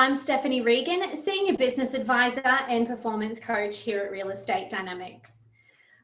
I'm Stephanie Regan, Senior Business Advisor and Performance Coach here at Real Estate Dynamics.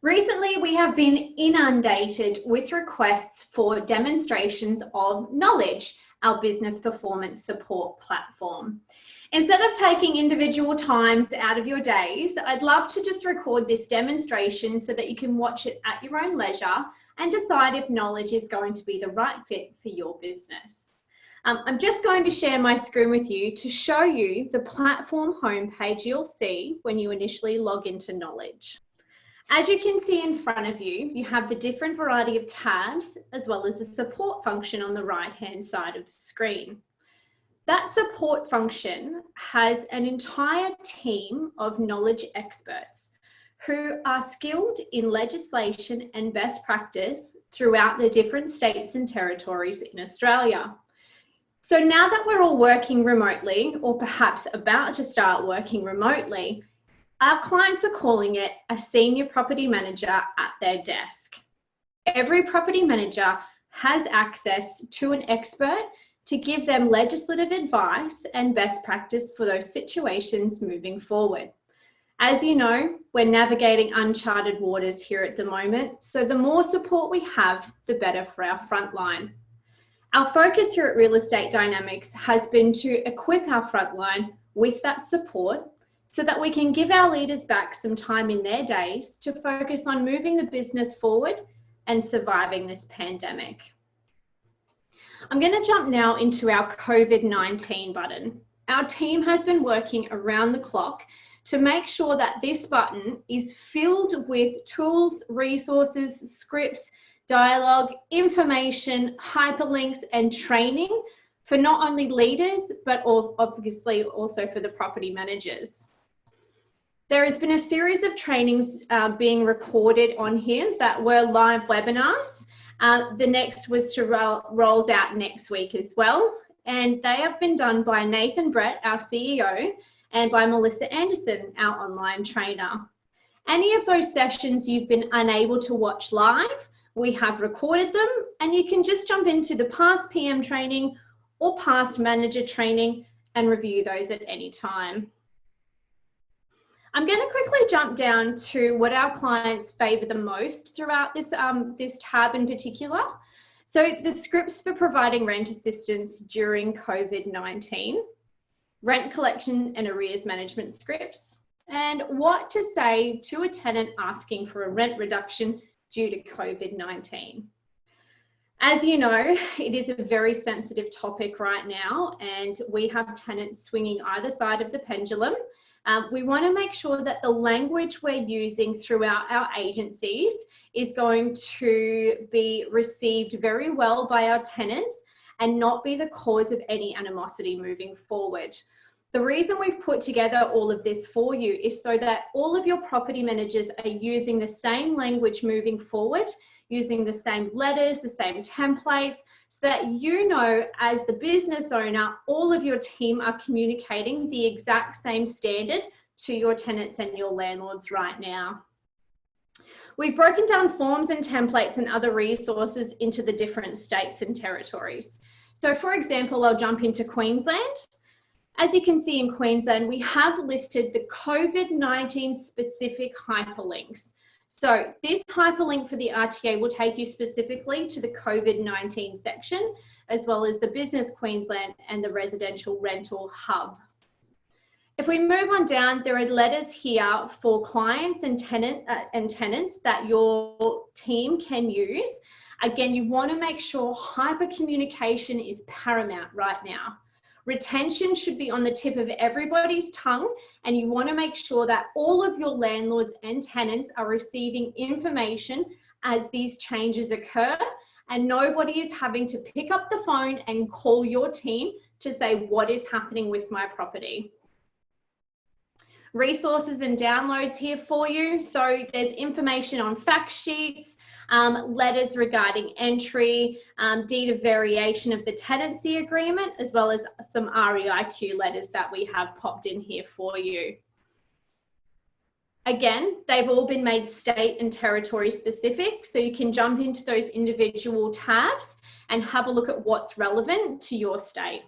Recently, we have been inundated with requests for demonstrations of Knowledge, our business performance support platform. Instead of taking individual times out of your days, I'd love to just record this demonstration so that you can watch it at your own leisure and decide if Knowledge is going to be the right fit for your business. I'm just going to share my screen with you to show you the platform homepage you'll see when you initially log into Knowledge. As you can see in front of you, you have the different variety of tabs as well as the support function on the right-hand side of the screen. That support function has an entire team of knowledge experts who are skilled in legislation and best practice throughout the different states and territories in Australia. So now that we're all working remotely, or perhaps about to start working remotely, our clients are calling it a senior property manager at their desk. Every property manager has access to an expert to give them legislative advice and best practice for those situations moving forward. As you know, we're navigating uncharted waters here at the moment, so the more support we have, the better for our frontline. Our focus here at Real Estate Dynamics has been to equip our frontline with that support so that we can give our leaders back some time in their days to focus on moving the business forward and surviving this pandemic. I'm going to jump now into our COVID-19 button. Our team has been working around the clock to make sure that this button is filled with tools, resources, scripts, dialogue, information, hyperlinks, and training for not only leaders, but obviously also for the property managers. There has been a series of trainings being recorded on here that were live webinars. The next was to rolls out next week as well. And they have been done by Nathan Brett, our CEO, and by Melissa Anderson, our online trainer. Any of those sessions you've been unable to watch live, we have recorded them, and you can just jump into the past PM training or past manager training and review those at any time. I'm going to quickly jump down to what our clients favor the most throughout this, this tab in particular. So the scripts for providing rent assistance during COVID-19, rent collection and arrears management scripts, and what to say to a tenant asking for a rent reduction due to COVID-19. As you know, it is a very sensitive topic right now, and we have tenants swinging either side of the pendulum. We want to make sure that the language we're using throughout our agencies is going to be received very well by our tenants and not be the cause of any animosity moving forward. The reason we've put together all of this for you is so that all of your property managers are using the same language moving forward, using the same letters, the same templates, so that you know as the business owner, all of your team are communicating the exact same standard to your tenants and your landlords right now. We've broken down forms and templates and other resources into the different states and territories. So for example, I'll jump into Queensland. As you can see in Queensland, we have listed the COVID-19 specific hyperlinks. So this hyperlink for the RTA will take you specifically to the COVID-19 section, as well as the Business Queensland and the Residential Rental Hub. If we move on down, there are letters here for clients and tenants that your team can use. Again, you want to make sure hyper communication is paramount right now. Retention should be on the tip of everybody's tongue, and you want to make sure that all of your landlords and tenants are receiving information as these changes occur, and nobody is having to pick up the phone and call your team to say what is happening with my property. Resources and downloads here for you. So there's information on fact sheets, letters regarding entry, deed of variation of the tenancy agreement, as well as some REIQ letters that we have popped in here for you. Again, they've all been made state and territory specific, so you can jump into those individual tabs and have a look at what's relevant to your state.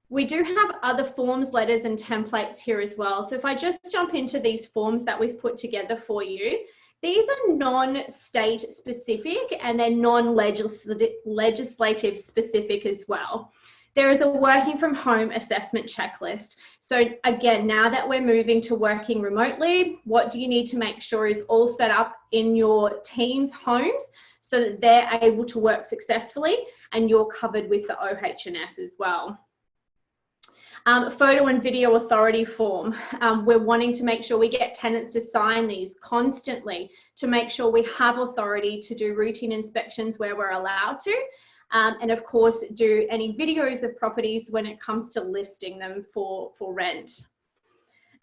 We do have other forms, letters, and templates here as well. So if I just jump into these forms that we've put together for you, these are non-state specific and they're non-legislative specific as well. There is a working from home assessment checklist. So again, now that we're moving to working remotely, what do you need to make sure is all set up in your team's homes so that they're able to work successfully and you're covered with the OH&S as well. Photo and video authority form. We're wanting to make sure we get tenants to sign these constantly to make sure we have authority to do routine inspections where we're allowed to. And of course, do any videos of properties when it comes to listing them for rent.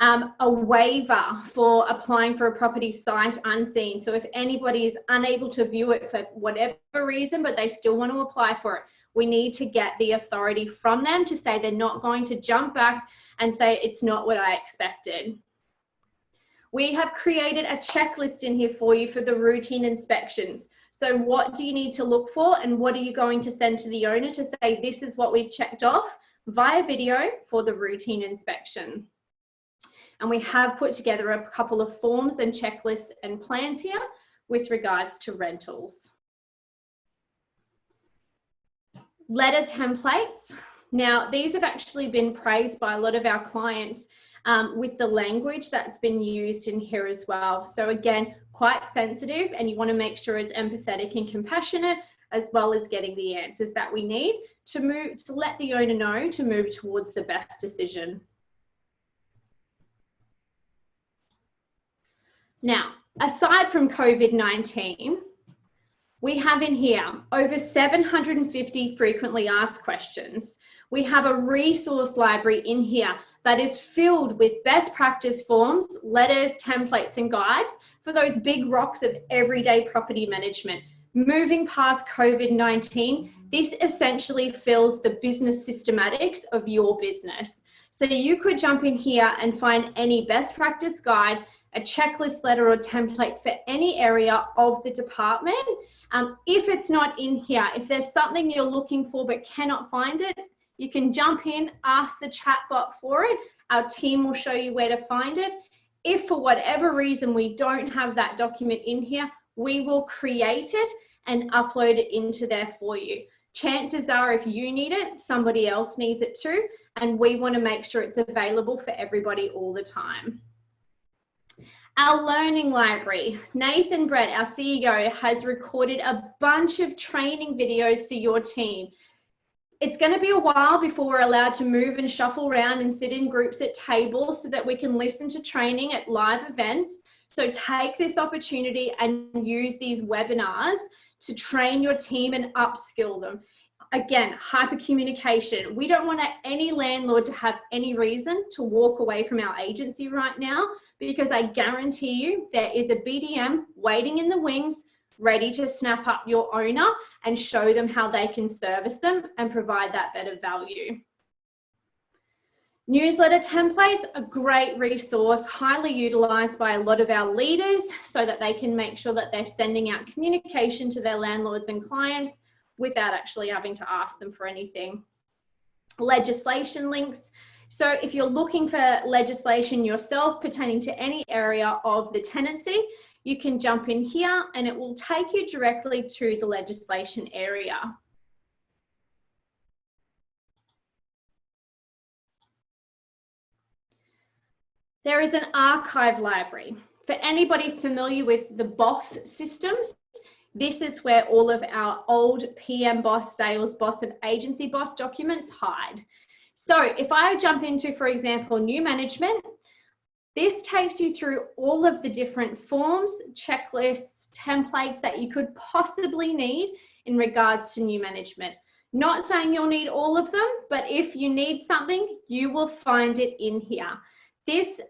A waiver for applying for a property sight unseen. So if anybody is unable to view it for whatever reason, but they still want to apply for it, we need to get the authority from them to say they're not going to jump back and say it's not what I expected. We have created a checklist in here for you for the routine inspections. So what do you need to look for and what are you going to send to the owner to say this is what we've checked off via video for the routine inspection. And we have put together a couple of forms and checklists and plans here with regards to rentals. Letter templates. Now, these have actually been praised by a lot of our clients with the language that's been used in here as well. So again, quite sensitive, and you want to make sure it's empathetic and compassionate, as well as getting the answers that we need to let the owner know to move towards the best decision. Now, aside from COVID-19, we have in here over 750 frequently asked questions. We have a resource library in here that is filled with best practice forms, letters, templates, and guides for those big rocks of everyday property management. Moving past COVID-19, this essentially fills the business systematics of your business. So you could jump in here and find any best practice guide, a checklist letter or template for any area of the department. If it's not in here, if there's something you're looking for but cannot find it, you can jump in, ask the chatbot for it. Our team will show you where to find it. If for whatever reason we don't have that document in here, we will create it and upload it into there for you. Chances are if you need it, somebody else needs it too, and we want to make sure it's available for everybody all the time. Our learning library. Nathan Brett, our CEO, has recorded a bunch of training videos for your team. It's going to be a while before we're allowed to move and shuffle around and sit in groups at tables so that we can listen to training at live events. So take this opportunity and use these webinars to train your team and upskill them. Again, hypercommunication. We don't want any landlord to have any reason to walk away from our agency right now, because I guarantee you there is a BDM waiting in the wings, ready to snap up your owner and show them how they can service them and provide that better value. Newsletter templates, a great resource, highly utilized by a lot of our leaders so that they can make sure that they're sending out communication to their landlords and clients without actually having to ask them for anything. Legislation links. So if you're looking for legislation yourself pertaining to any area of the tenancy, you can jump in here and it will take you directly to the legislation area. There is an archive library. For anybody familiar with the BOSS systems, this is where all of our old PM BOSS, sales BOSS, and agency BOSS documents hide. So if I jump into, for example, new management, this takes you through all of the different forms, checklists, templates that you could possibly need in regards to new management. Not saying you'll need all of them, but if you need something, you will find it in here. This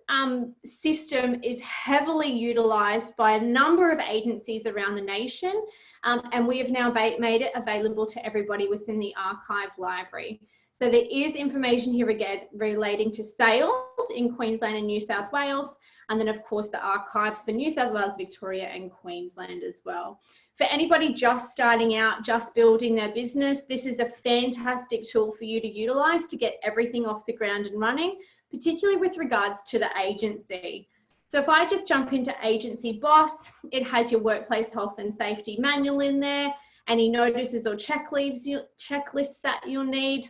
system is heavily utilized by a number of agencies around the nation, and we have now made it available to everybody within the archive library. So there is information here again relating to sales in Queensland and New South Wales, and then of course the archives for New South Wales, Victoria and Queensland as well. For anybody just starting out, just building their business, this is a fantastic tool for you to utilize to get everything off the ground and running, particularly with regards to the agency. So if I just jump into Agency Boss, it has your workplace health and safety manual in there, any notices or checklists that you'll need,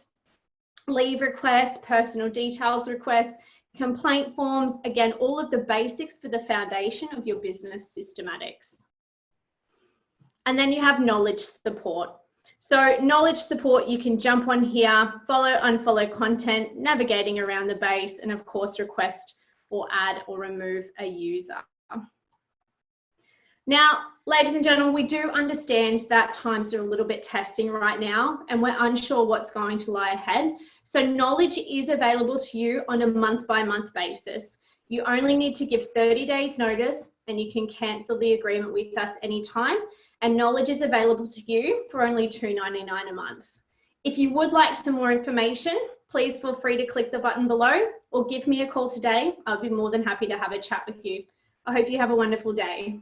leave requests, personal details requests, complaint forms, again, all of the basics for the foundation of your business systematics. And then you have knowledge support. So knowledge support, you can jump on here, follow, unfollow content, navigating around the base, and of course request or add or remove a user. Now, ladies and gentlemen, we do understand that times are a little bit testing right now and we're unsure what's going to lie ahead. So knowledge is available to you on a month-by-month basis. You only need to give 30 days notice and you can cancel the agreement with us anytime. And knowledge is available to you for only $2.99 a month. If you would like some more information, please feel free to click the button below or give me a call today. I'll be more than happy to have a chat with you. I hope you have a wonderful day.